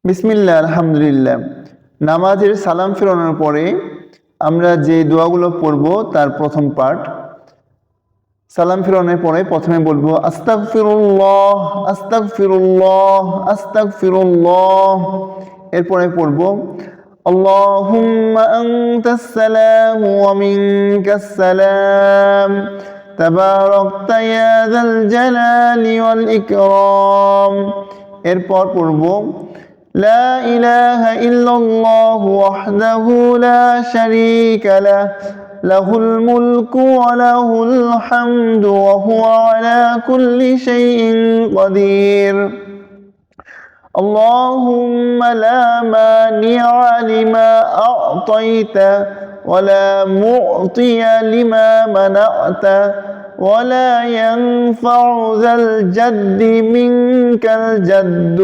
বিসমিল্লাহ, আলহামদুলিল্লাহ। নামাজের সালাম ফেরানোর পরে আমরা যে দোয়াগুলো পড়ব তার প্রথম পার্ট। সালাম ফেরানোর পরে প্রথমে বলবো আস্তাগফিরুল্লাহ, আস্তাগফিরুল্লাহ, আস্তাগফিরুল্লাহ। এরপরে পড়ব আল্লাহুম্মা আনতাস সালাম ওয়া মিনকাস সালাম তাবারাকতা ইয়া যাল জালালি ওয়াল ইকরাম। এরপর পড়ব لا إله إلا الله وحده لا شريك له له الملك وله الحمد وهو على كل شيء قدير اللهم لا مانع لما أعطيت ولا معطي لما منعت ولا ينفع ذا الجد منك الجد